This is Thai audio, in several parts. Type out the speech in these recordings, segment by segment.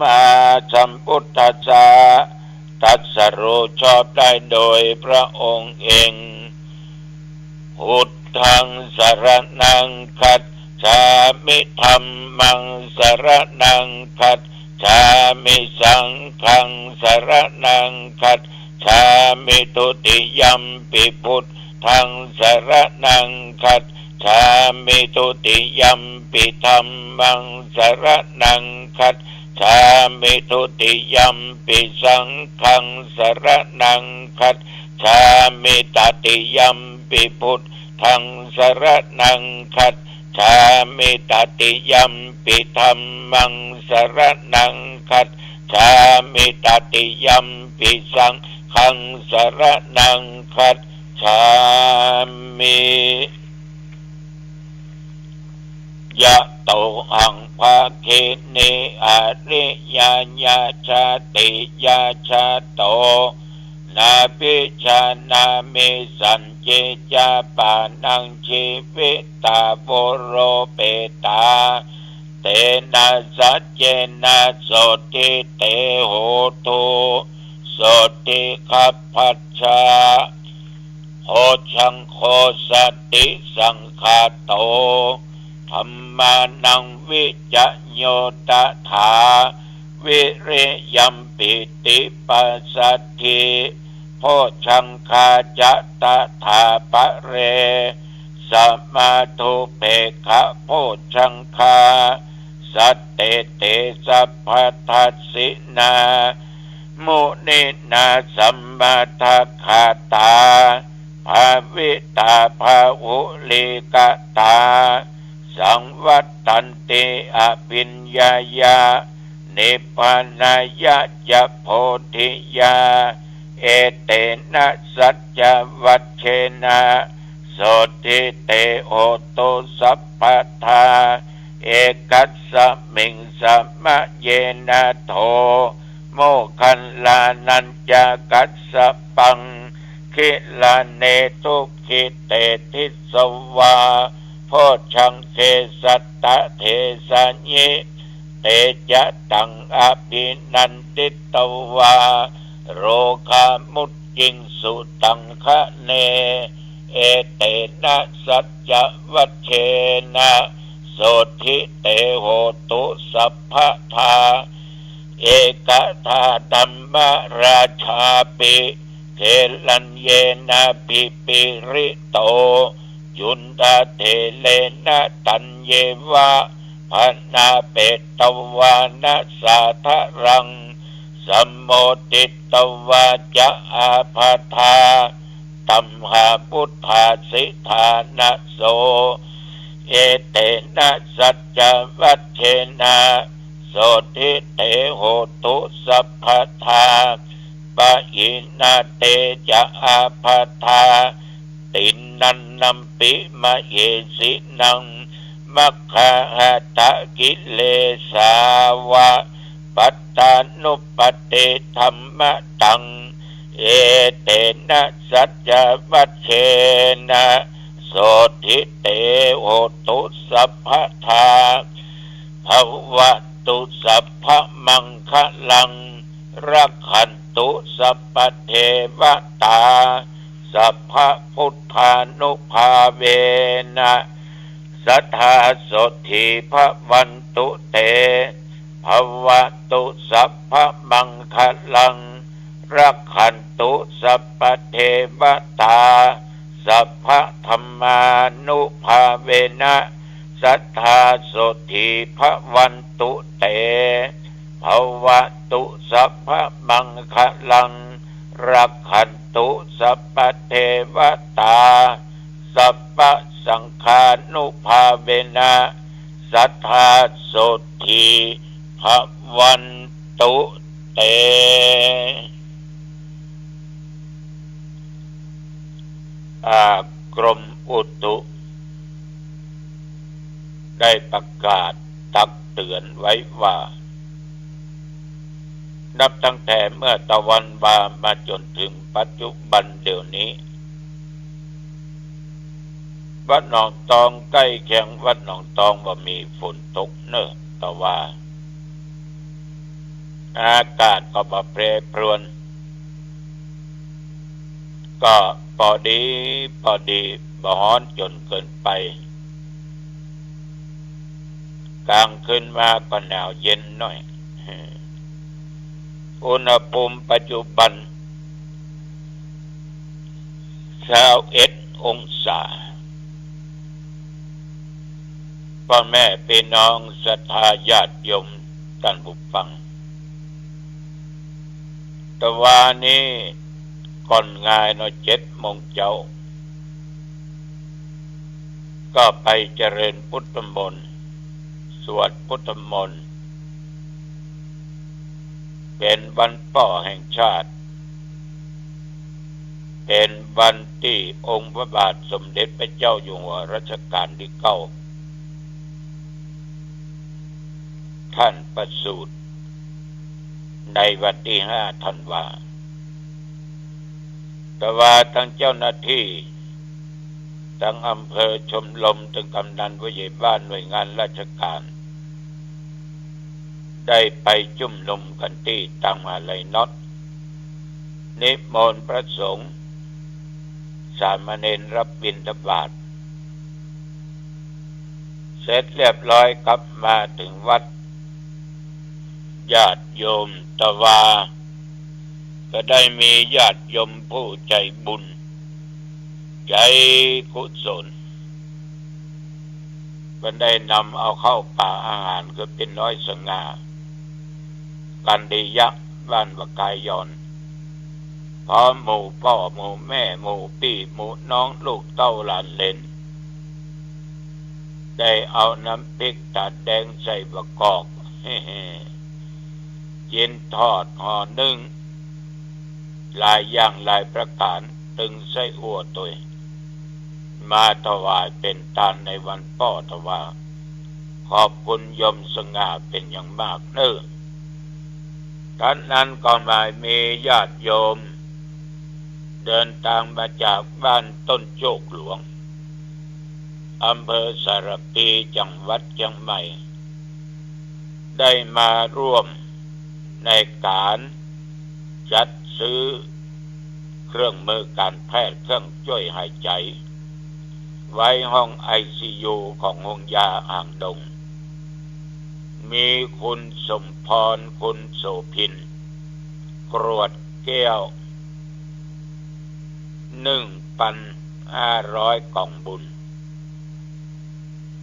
มาสัมพุทธัสสะตรัสรู้ชอบได้โดยพระองค์เองพุทธังสรณังคัจฉามิธัมมังสรณังคัจฉามิสังฆังสรณังคัจฉามิทุติยัมปิพุทธังสรณังคัจฉามิทุติยัมปิธัมมังสรณังคัจฉามิทุติยัมปิสังฆังสรณังคัจฉามิตติยัมปิพุทธังสรณังคัจฉามิตติยัมปิธัมมังสรณังคัจฉามิตติยัมปิสังฆังสรณังคัจฉามิยะโตหังภาคิเนอริยญาชาติยาชาโตนาภิชานามิสัญเจจาปานังชีวิตาโวโรเปตาเตนะสัจเจนะโสติเตโหตุโสติขัพพัชชาโหชังโคสติสังฆาโตธัมมานังวิจโยตถาวิริยัมปิติปัสสัทธิโพชังคาจะตถาปะเรสัมมาทุเปขะโพชังคาสัตเตเตสัพพทัสสินามุนินาสัมมาทัคคาตาภาวิตาภาหุลิกตาสังวัตตันติอภิญญายานิพพานายะจะโพธิยาเอเตนะสัจจวัชเชนะโสติเตโหตุสัพพทาเอกัสสมิงสัมมะเยนะโทโมคัลลานัญจกัสสปังคิลาเนทุขิเตทิสวาโพชังเทสัตตะเทสัญญิเตจะตังอภินันติตวาโรคามุตจิงสุตังคะเนเอเตนะสัจจวัชเชนะโสทิเตโหตุสัพพทาเอกทาธัมมราชาปิเขลัญเยนะปิปิริโตจุนตาเทเลนะตัญเยวะพนาเปตวานะสาทะรังสัมโมติตวาจะอาภาธาตัมหาพุทธาสิทานะโสเอเตนะสัจจวัชเชนะโสทิเตโหตุสัพพทาปะอินาเตจะอาภาธาตินันนัมปิมะเยสินังมัคคาหตะกิเลสาวะปัตตานุปติธัมมะตังเอเตนะสัจจวัชเชนะโสทิเตโหตุสัพพทาภวตุสัพพมังคลังรักขันตุสัพพเทวตาสัพพพุทธานุภาเวนะสัทธาโสทิภวันตุเตภวตุสัพพมังคลังรักขันตุสัพพเทวตาสัพพธัมมานุภาเวนะสัทธาโสทิภวันตุเตภวตุสัพพมังคลังรักขันตุสัพพเทวตาสัพพสังฆานุภาเวนะสัทธาโสทิภวันตุเตกรมอุตุได้ประกาศตักเตือนไว้ว่านับตั้งแต่เมื่อตะวันบ่ามาจนถึงปัจจุบันเดี๋ยวนี้วัดหนองตองใกล้เคียงวัดหนองตองว่ามีฝนตกเนอะแต่ว่า อากาศก็บ่แปรปรวนก็พอดีบ่ร้อนจนเกินไปกลางคืนมาก็หนาวเย็นหน่อยอุณหภูมิปัจจุบัน21 องศาพ่อแม่พี่น้องศรัทธาญาติโยมท่านผู้ฟังแต่ว่านี้ก่อนงายเนาะ7 โมงเช้าก็ไปเจริญพุทธมนต์สวดพุทธมนต์เป็นวันป่อแห่งชาติเป็นวันที่องค์พระบาทสมเด็จพระเจ้าอยู่หัวรัชกาลที่ 9ท่านประสูติในวันที่ 5 ธันวาคมแต่ว่าทั้งเจ้าหน้าที่ทั้งอำเภอชมรมถึงกำนันผู้ใหญ่บ้านหน่วยงานราชการได้ไปจุ่มนุมกันที่ตังมหาลัยน็อตนิมนต์พระสงฆ์สามเณรรับบิณฑบาตเสร็จเรียบร้อยกลับมาถึงวัดญาติโยมตะวาก็ได้มีญาติโยมผู้ใจบุญใจกุศลก็ได้นำเอาเข้าป่าอาหารก็เป็นน้อยสง่ากันดียักษ์บ้านบะกายยอนพร้อมหมู่พ่อหมู่แม่หมู่พี่หมู่น้องลูกเต้าหลานเลนได้เอาน้ำพริกตาแดงใส่บะกอกกินทอดห่อนึ่งหลายอย่างหลายประการตึงไส้อั่วตัวมาถวายเป็นทานในวันป่อถวาขอบคุณโยมสง่าเป็นอย่างมากเนื้อท่านนั้นก็มามีญาติโยมเดินทางมาจากบ้านต้นโจกหลวงอำเภอสารพีจังหวัดเชียงใหม่ได้มาร่วมในการจัดซื้อเครื่องมือการแพทย์เครื่องช่วยหายใจไว้ห้อง ICU ของโรงพยาบาลอ่างดงมีคุณสมพรคุณโสภินกรวดแก้ว 1,500 กล่องบุญ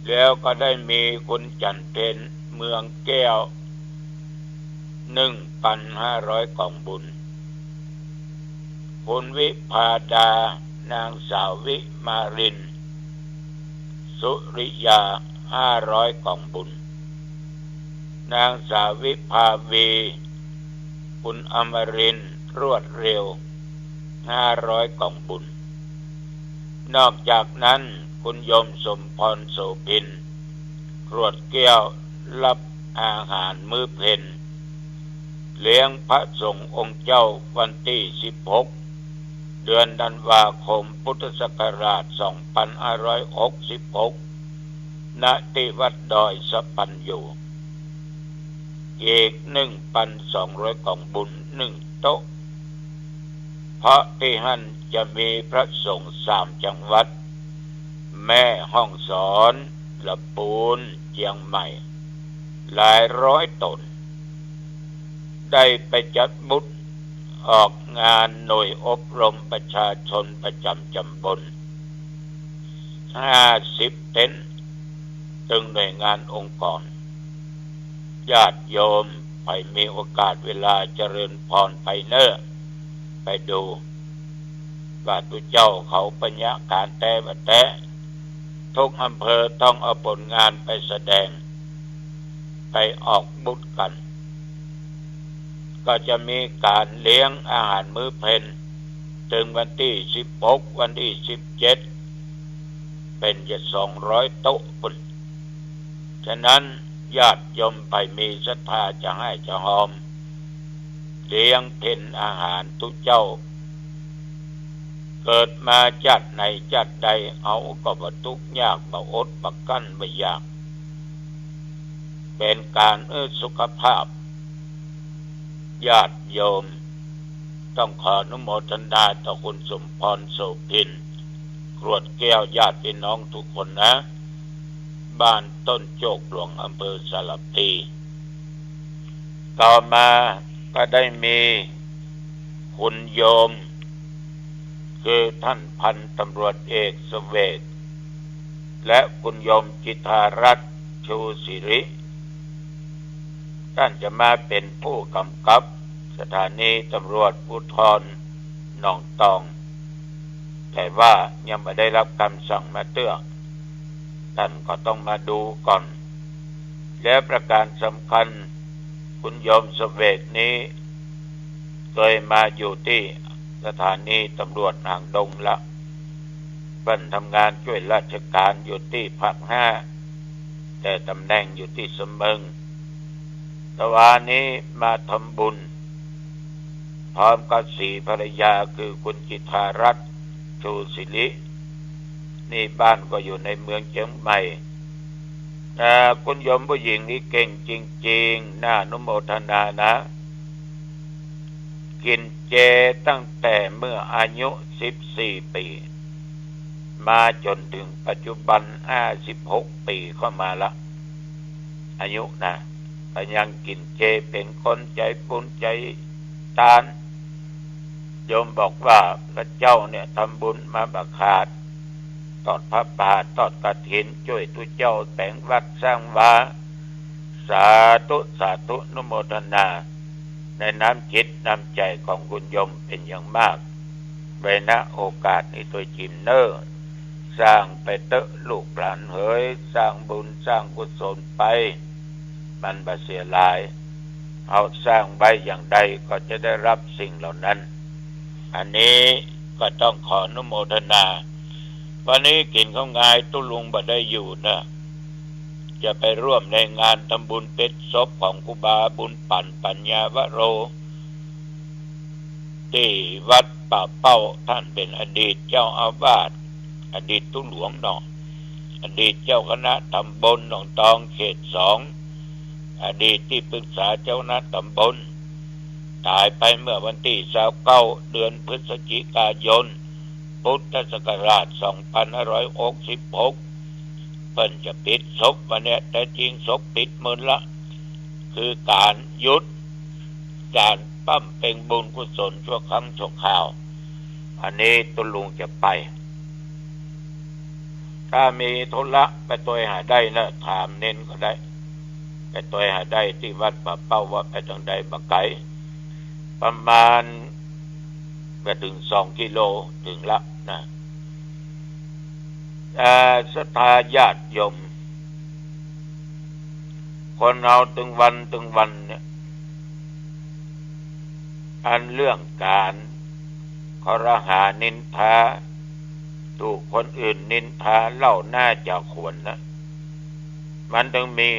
แล้วก็ได้มีคุณจันเพ็ญเมืองแก้ว 1,500 กล่องบุญคุณวิภาดานางสาววิมารินสุริยา 500 กล่องบุญนางสาววิภาวีคุณอมรินทร์รวดเร็ว 500 กล่องบุญนอกจากนั้นคุณโยมสมพรโสภินกรวดแก้วรับอาหารมื้อเพ็ญเลี้ยงพระสงฆ์องค์เจ้าวันที่16 เดือนธันวาคมพุทธศักราช 2566 ณ ที่วัดดอยสะปันอยู่อีก 1,200 กล่องบุญ1 โต๊ะเพราะที่หั่นจะมีพระสงฆ์3 จังหวัดแม่ฮ่องสอนลำพูนเชียงใหม่หลายร้อยตนได้ไปจัดบุญออกงานหน่วยอบรมประชาชนประจำตำบล50 เต็นท์ตึงหน่วยงานองค์กรญาติโยมไปมีโอกาสเวลาเจริญพรไปเนอไปดูว่าตุเจ้าเขาปัญญาการแต่บัดแต่ทุกอำเภอต้องเอาผลงานไปแสดงไปออกบุญกันก็จะมีการเลี้ยงอาหารมื้อเพ็ญถึงวันที่16 วันที่17เป็นจะ200 โต๊ะปุ่นฉะนั้นญาติโยมไปมีศรัทธาจะให้จะหอมเลี้ยงเพ็ญอาหารทุกเจ้าเกิดมาจัดไหนจัดใดเอาก็บ่ทุกข์ยากบ่อดบ่กั้นบ่อยากเป็นการสุขภาพ ญาติโยมต้องขออนุโมทนาต่อคุณสมพรโสภินกรวดแก้วญาติพี่น้องทุกคนนะบ้านต้นโจกหลวงอำเภอสารพีต่อมาก็ได้มีคุณโยมคือท่านพันตำรวจเอกเสวกและคุณโยมจิตารัตน์ชูศิริท่านจะมาเป็นผู้กำกับสถานีตำรวจภูธรหนองตองแต่ว่ายังไม่ได้รับคำสั่งมาเตื้อท่านก็ต้องมาดูก่อนและประการสำคัญคุณโยมเสวกนี้เคยมาอยู่ที่สถานีตำรวจหางดงละเป็นทำงานช่วยราชการอยู่ที่ภาค 5แต่ตำแหน่งอยู่ที่เสมิงแต่วันนี้มาทำบุญพร้อมกับสีภรรยาคือคุณจิตารัตน์ชูศิรินี่บ้านก็อยู่ในเมืองเชียงใหม่คุณโยมผู้หญิงนี่เก่งจริงๆน่าอนุโมทนานะกินเจตั้งแต่เมื่ออายุ14 ปีมาจนถึงปัจจุบัน56 ปีเข้ามาละอายุนะแต่ยังกินเจเป็นคนใจบุญใจทานโยมบอกว่าพระเจ้าเนี่ยทำบุญมาบักขาดทอดพระป่าทอดกฐินช่วยทุเจ้าแต่งวัดสร้างวาสาธุสาธุนุโมทนาในน้ำจิตน้ำใจของคุณโยมเป็นอย่างมากไว้ณโอกาสนี้ตัวจิมเนอร์สร้างไปเตอะลูกหลานเฮยสร้างบุญสร้างกุศลไปมันบ่เสียหลายเอาสร้างไว้อย่างใดก็จะได้รับสิ่งเหล่านั้นอันนี้ก็ต้องขออนุโมทนาวันนี้กินข้าวงายตุลุงบ่ได้อยู่นะจะไปร่วมในงานทำบุญเป็ดศพของครูบาบุญปั่นปัญญาวโรที่วัดป่าเป้าท่านเป็นอดีตเจ้าอาวาสอดีตตุหลวงเนาะอดีตเจ้าคณะตำบลหนองตองเขต 2อดีตที่ปรึกษาเจ้าคณะตำบลตายไปเมื่อวันที่29 เดือนพฤศจิกายนพุทธศักราช 2566เพิ่นจะปิดศพวันนี้แต่จริงศพปิดมื้อละคือการหยุดการปั้มเป็นบุญกุศลชั่วครั้งชั่วคราวอันนี้ตุลุงจะไปถ้ามีธุระไปตัวหาได้นะถามเน้นก็ได้ไปตัวหาได้ที่วัดป่าเป้าว่าไปทางใดบางไกลประมาณไปถึง2 กิโลถึงละนะศรัทธาญาติโยมคนเราถึงวันเนี่ยอันเรื่องการครหานินทาถูกคนอื่นนินทาเล่าหน้าจะควรนะมันต้องมี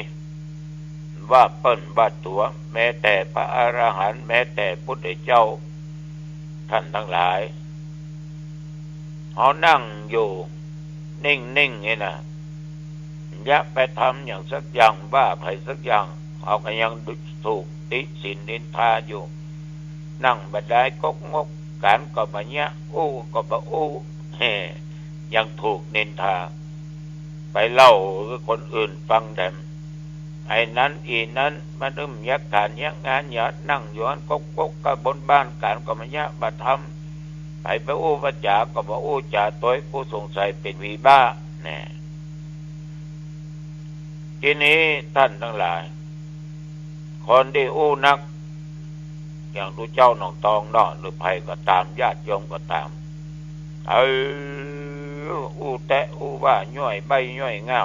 ว่าเปิ้นว่าตัวแม้แต่พระอรหันต์แม้แต่พุทธเจ้าท่านทั้งหลายเขานั่งอยู่นิ่งๆนี่นะอย่าไปทำอย่างสักอย่างว่าใครสักอย่างเขาก็ยังถูกติฉินนินทาอยู่นั่งบัดได้กกงกการก็บ่เนี้ยอู้ก็บ่อู้ยังถูกนินทาไปเล่าให้คนอื่นฟังแถมไอ้นั้นอีนั้นมันอึมยักการยักงานหยอดนั่งย้อนกกกับบนบ้านการก็บ่เนี้ยบ่ทำไปอู้พระจ๋าก็บ่อู้จ๋าตัวผู้สงสัยเป็นวีบ้าแน่ทีนี้ท่านทั้งหลายคนที่อู้นักอย่างทุเจ้าหนองตองเนาะหรือไผก็ตามญาติโยมก็ตามอู้แตะอู้ว่าย่อยใบย่อยเงา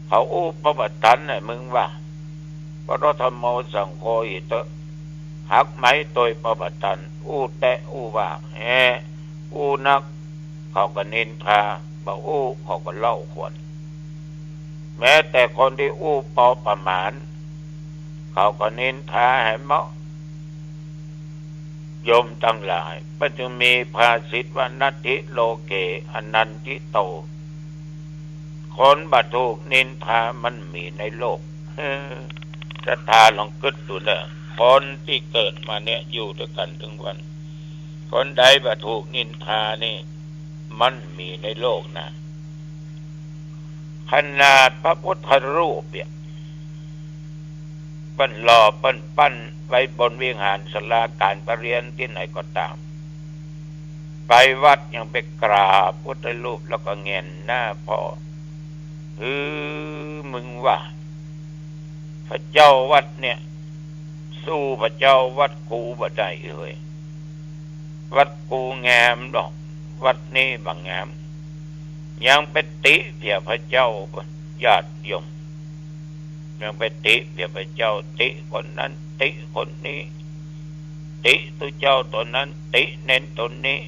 เขาอู้ปบัติตันน่ะมึงว่าพระธรรมโมสังโฆอิเตหักไหมโดยปบัติตันอู้แตะอู้ว่าอู้นักเขาก็นินทาบ่อู้เขาก็เล่าขวัญแม้แต่คนที่อู้พอประมาณเขาก็นินทาให้เหมาะโยมทั้งหลายมันจึงมีภาษิตว่านัตถิโลเกอนันติโตคนบัดถูกนินทามันมีในโลกศรัทธาลองคิดดูเนอะค คนที่เกิดมาเนี่ยอยู่ด้วยกันถึงวันคนใดบ่ถูกนินทานี่มันมีในโลกนะขนาดพระพุทธรูปเนี่ยปั้นหล่อปั้นไว้บนวิหารศาลาการประเรียนที่ไหนก็ตามไปวัดยังไปกราบพุทธรูปแล้วก็เงนหน้าพ่อมึงว่าพระเจ้าวัดเนี่ยสู้พระเจ้าวัดกูบ่ได้เลยวัดกูงามดอกวัดนี้บางงามยังไปติเพียพระเจ้าญาติโยมยังไปติเพียพระเจ้าติคนนั้นติคนนี้ติตัวเจ้าตัวนั้นติเน้นตัวนี้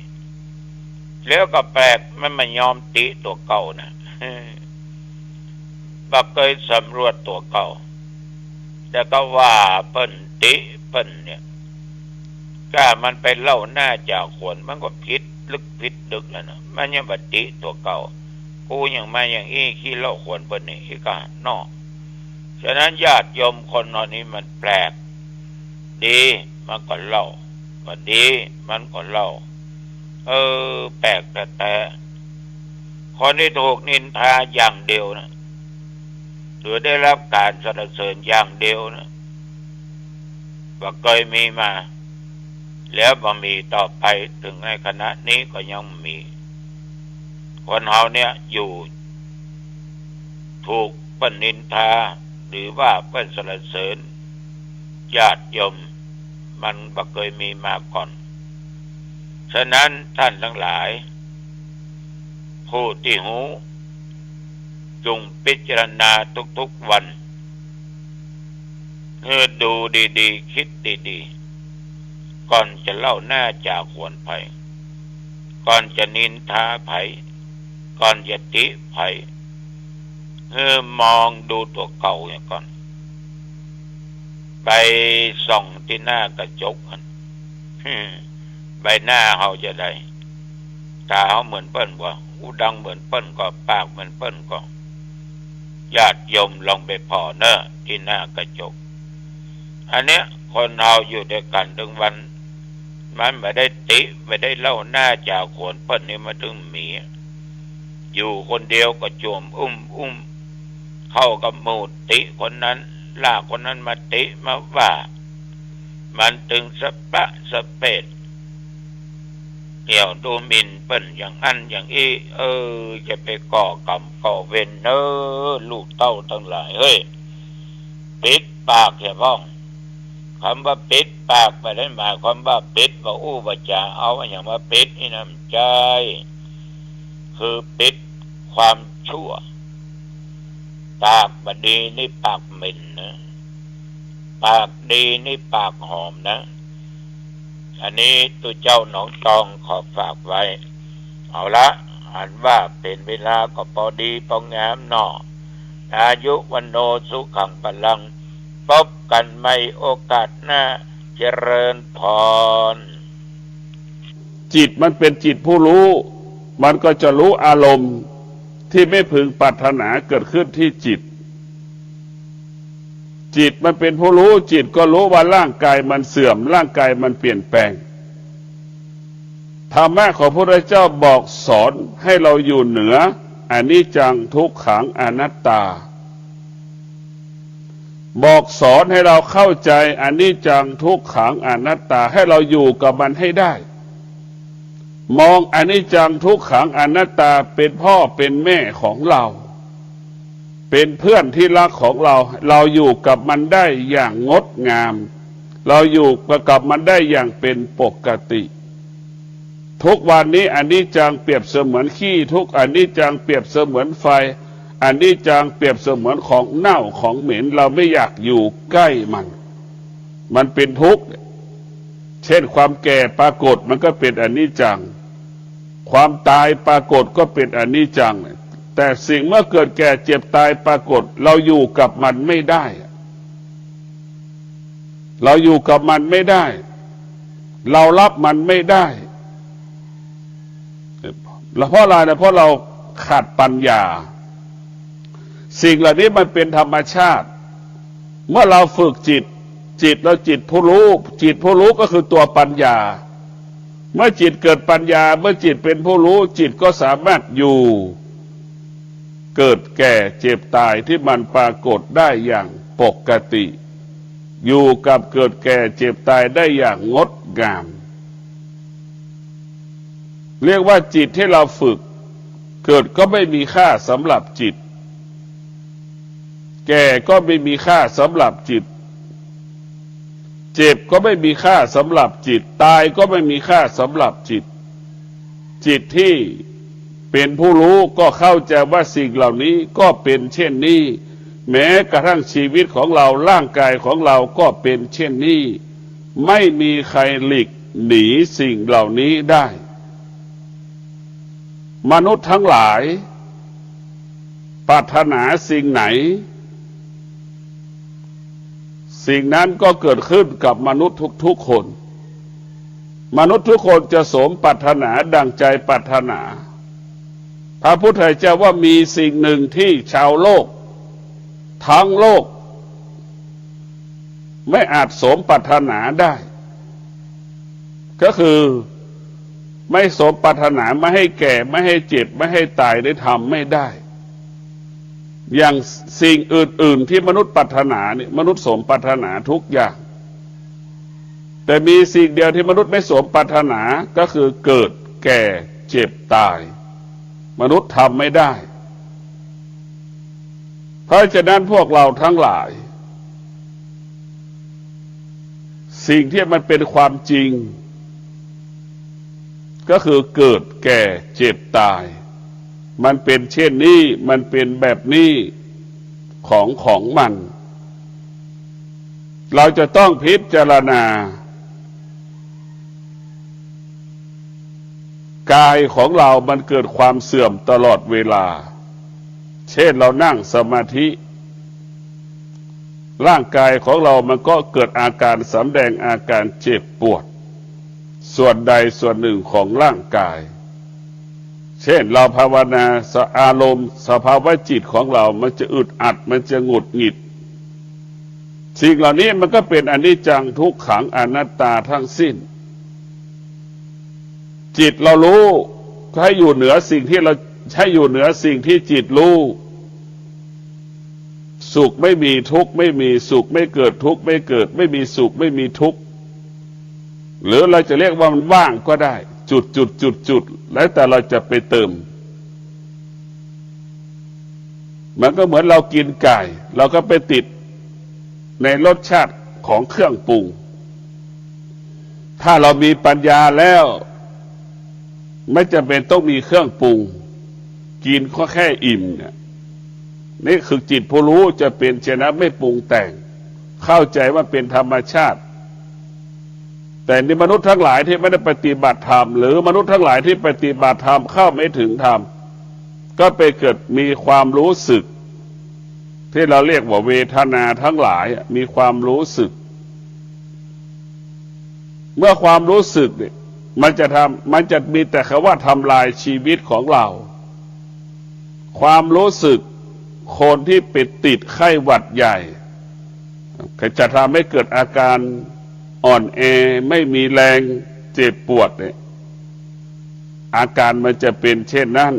แล้วก็แปลกมันไม่ยอมติตัวเก่านะบักเคยสำรวจตัวเก่าแต่ก็ว่าเปิ้นติเปิ้นเนี่ยถ้ามันไปเล่าหน้าจากขวนมันก็ผิดลึกผิดดึกแล้วนะมันยังบัดติตัวเก่ากูยังมาอย่างอี้ขี้เล่าขวนเปิ้นนี่ขี้กะนอกฉะนั้นญาติโยมคนนอนนี้มันแปลกดีมันก็เล่าก็ดีมันก็เล่าแปลกแต่คนที่ถูกนินทาอย่างเดียวนะหรือได้รับการสรรเสริญอย่างเดียวนะว่าเคยมีมาแล้วบ่มีต่อไปถึงในขณะนี้ก็ยังมีคนเฮาเนี่ยอยู่ถูกเปิ้นนินทาหรือว่าเปิ้นสรรเสริญญาติโยมมันบ่เคยมีมาก่อนฉะนั้นท่านทั้งหลายผู้ที่หูจงพิจารณาทุกๆวันดูดีๆคิดดีๆก่อนจะเล่าหน้าจากขวนไผก่อนจะนินทาไผก่อนจะติไผมองดูตัวเก่าอย่างก่อนไปส่องที่หน้ากระจกกันใบหน้าเขาจะได้ตาเขาเหมือนเปิ้นบ่หูดังเหมือนเปิ้นก็ปากเหมือนเปิ้นก็ญาติโยมลองไปพอเนอะที่หน้ากระจกอันเนี้ยคนเราอยู่ด้วยกันถึงวันมันไม่ได้ติไม่ได้เล่าหน้าจากขวนเปิ้นนี่มาถึงมีอยู่คนเดียวก็จวมอุ้มเข้ากับหมู่ติคนนั้นลากคนนั้นมาติมาว่ามันถึงสะปะสะเปดเกี่ยวดูหมิ่นเปิ้นอย่างอันอย่างอี้จะไปก่อกรรมก่อเวรลูกเต้าทั้งหลายเฮ้ยปิดปากแค่พ้องคำว่าปิดปากไม่ได้หมายความว่าปิดว่าว่าจะเอาอย่างว่าปิดนี่น้ำใจคือปิดความชั่วปากบดีนี่ปากเหม็นนะปากดีนี่ปากหอมนะอันนี้ตัวเจ้าหนองตองขอฝากไว้เอาละอันว่าเป็นเวลาก็พอดีพองามหนออายุวันโนสุขังพลังพบกันใหม่โอกาสหน้าเจริญพรจิตมันเป็นจิตผู้รู้มันก็จะรู้อารมณ์ที่ไม่พึงปรารถนาเกิดขึ้นที่จิตมันเป็นผู้รู้จิตก็รู้ว่าร่างกายมันเสื่อมร่างกายมันเปลี่ยนแปลงธรรมะของพระพุทธเจ้าบอกสอนให้เราอยู่เหนืออนิจจังทุกขังอนัตตาบอกสอนให้เราเข้าใจอนิจจังทุกขังอนัตตาให้เราอยู่กับมันให้ได้มองอนิจจังทุกขังอนัตตาเป็นพ่อเป็นแม่ของเราเป็นเพื่อนที่รักของเราอยู่กับมันได้อย่างงดงามเราอยู่กับมันได้อย่างเป็นปกติทุกวันนี้อนิจจังเปรียบเสมือนขี้ทุกอนิจจังเปรียบเสมือนไฟอนิจจังเปรียบเสมือนของเน่าของเหม็นเราไม่อยากอยู่ใกล้มันเป็นทุกข์เช่นความแก่ปรากฏมันก็เป็นอนิจจังความตายปรากฏก็เป็นอนิจจังแต่สิ่งเมื่อเกิดแก่เจ็บตายปรากฏเราอยู่กับมันไม่ได้เราอยู่กับมันไม่ได้เรารับมันไม่ได้เพราะอะไรนะเพราะเราขาดปัญญาสิ่งเหล่านี้มันเป็นธรรมชาติเมื่อเราฝึกจิต จิตแล้วจิตผู้รู้จิตผู้รู้ก็คือตัวปัญญาเมื่อจิตเกิดปัญญาเมื่อจิตเป็นผู้รู้จิตก็สามารถอยู่เกิดแก่เจ็บตายที่มันปรากฏได้อย่างปกติอยู่กับเกิดแก่เจ็บตายได้อย่างงดงามเรียกว่าจิตที่เราฝึกเกิดก็ไม่มีค่าสำหรับจิตแก่ก็ไม่มีค่าสำหรับจิตเจ็บก็ไม่มีค่าสำหรับจิตตายก็ไม่มีค่าสำหรับจิตจิตที่เป็นผู้รู้ก็เข้าใจว่าสิ่งเหล่านี้ก็เป็นเช่นนี้แม้กระทั่งชีวิตของเราร่างกายของเราก็เป็นเช่นนี้ไม่มีใครหลีกหนีสิ่งเหล่านี้ได้มนุษย์ทั้งหลายปรารถนาสิ่งไหนสิ่งนั้นก็เกิดขึ้นกับมนุษย์ทุกๆคนมนุษย์ทุกคนจะสมปรารถนาดังใจปรารถนาพระพุทธเจ้าว่ามีสิ่งหนึ่งที่ชาวโลกทั้งโลกไม่อาจสมปรารถนาได้ก็คือไม่สมปรารถนาไม่ให้แก่ไม่ให้เจ็บไม่ให้ตายได้ทำไม่ได้อย่างสิ่งอื่นๆที่มนุษย์ปรารถนาเนี่ยมนุษย์สมปรารถนาทุกอย่างแต่มีสิ่งเดียวที่มนุษย์ไม่สมปรารถนาก็คือเกิดแก่เจ็บตายมนุษย์ทำไม่ได้เพราะฉะนั้นพวกเราทั้งหลายสิ่งที่มันเป็นความจริงก็คือเกิดแก่เจ็บตายมันเป็นเช่นนี้มันเป็นแบบนี้ของมันเราจะต้องพิจารณากายของเรามันเกิดความเสื่อมตลอดเวลาเช่นเรานั่งสมาธิร่างกายของเรามันก็เกิดอาการสำแดงอาการเจ็บปวดส่วนใดส่วนหนึ่งของร่างกายเช่นเราภาวนาอารมณ์สภาวะจิตของเรามันจะอึดอัดมันจะหงุดหงิดสิ่งเหล่านี้มันก็เป็นอนิจจังทุกขังอนัตตาทั้งสิ้นจิตเรารู้ให้อยู่เหนือสิ่งที่เราให้อยู่เหนือสิ่งที่จิตรู้สุขไม่มีทุกข์ไม่มีสุขไม่เกิดทุกข์ไม่เกิดไม่มีสุขไม่มีทุกข์หรือเราจะเรียกว่ามันว่างก็ได้จุดแล้วแต่เราจะไปเติมมันก็เหมือนเรากินไก่เราก็ไปติดในรสชาติของเครื่องปรุงถ้าเรามีปัญญาแล้วไม่จำเป็นต้องมีเครื่องปรุงกินก็แค่อิ่มเนี่ยนี่คือจิตผู้รู้จะเป็นเช่นนั้นไม่ปรุงแต่งเข้าใจว่าเป็นธรรมชาติแต่ในมนุษย์ทั้งหลายที่ไม่ได้ปฏิบัติธรรมหรือมนุษย์ทั้งหลายที่ปฏิบัติธรรมเข้าไม่ถึงธรรมก็ไปเกิดมีความรู้สึกที่เราเรียกว่าเวทนาทั้งหลายมีความรู้สึกเมื่อความรู้สึกเนี่ยมันจะมีแต่คำว่าทำลายชีวิตของเราความรู้สึกคนที่ไปติดไข้หวัดใหญ่ก็จะทำให้เกิดอาการอ่อนแอไม่มีแรงเจ็บปวดเนี่ยอาการมันจะเป็นเช่นนั้น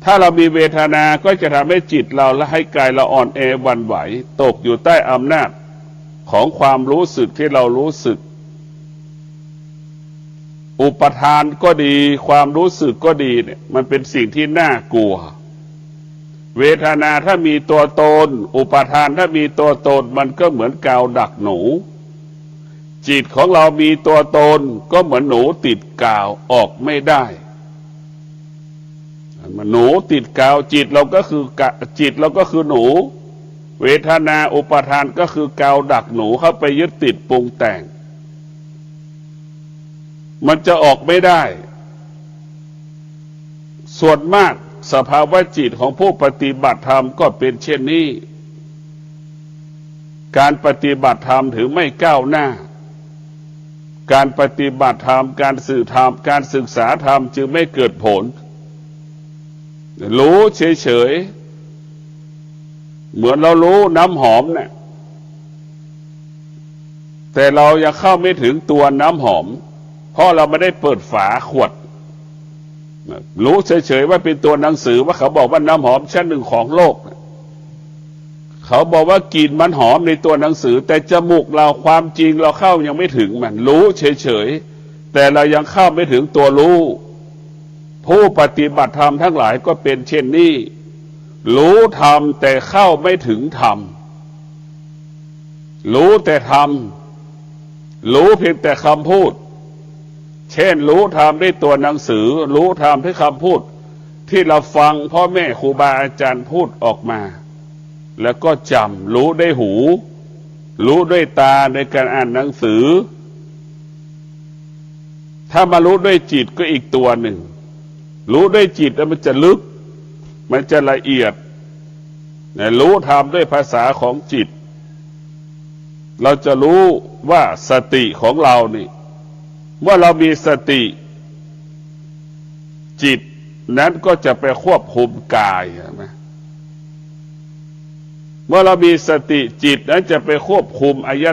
ถ้าเรามีเวทนาก็จะทำให้จิตเราและให้กายเราอ่อนแอหวั่นไหวตกอยู่ใต้อำนาจของความรู้สึกที่เรารู้สึกอุปทานก็ดีความรู้สึกก็ดีเนี่ยมันเป็นสิ่งที่น่ากลัวเวทนาถ้ามีตัวตนอุปทานถ้ามีตัวตนมันก็เหมือนกาวดักหนูจิตของเรามีตัวตนก็เหมือนหนูติดกาวออกไม่ได้หนูติดกาวจิตเราก็คือหนูเวทนาอุปทานก็คือกาวดักหนูเข้าไปยึดติดปรุงแต่งมันจะออกไม่ได้ส่วนมากสภาวะจิตของผู้ปฏิบัติธรรมก็เป็นเช่นนี้การปฏิบัติธรรมถือไม่ก้าวหน้าการปฏิบัติธรรมการสื่อธรรมการศึกษาธรรมจึงไม่เกิดผลรู้เฉยๆเหมือนเรารู้น้ำหอมเนี่ย แต่เรายังเข้าไม่ถึงตัวน้ำหอมเพราะเราไม่ได้เปิดฝาขวดรู้เฉยๆว่าเป็นตัวหนังสือว่าเขาบอกว่าน้ำหอมชั้นหนึ่งของโลกเขาบอกว่ากลิ่นมันหอมในตัวหนังสือแต่จมูกเราความจริงเราเข้ายังไม่ถึงมันรู้เฉยๆแต่เรายังเข้าไม่ถึงตัวรู้ผู้ปฏิบัติธรรมทั้งหลายก็เป็นเช่นนี้รู้ธรรมแต่เข้าไม่ถึงธรรมรู้แต่ธรรมรู้เพียงแต่คำพูดเช่นรู้ธรรมด้วยตัวหนังสือรู้ธรรมด้วยคำพูดที่เราฟังพ่อแม่ครูบาอาจารย์พูดออกมาแล้วก็จำรู้ด้วยหูรู้ด้วยตาในการอ่านหนังสือถ้ามารู้ด้วยจิตก็อีกตัวหนึ่งรู้ด้วยจิตแล้วมันจะลึกมันจะละเอียดรู้ธรรมด้วยภาษาของจิตเราจะรู้ว่าสติของเรานี่เมื่อเรามีสติจิตนั้นก็จะไปควบคุมกายใช่ไหมเมื่อเรามีสติจิตนั้นจะไปควบคุมอาย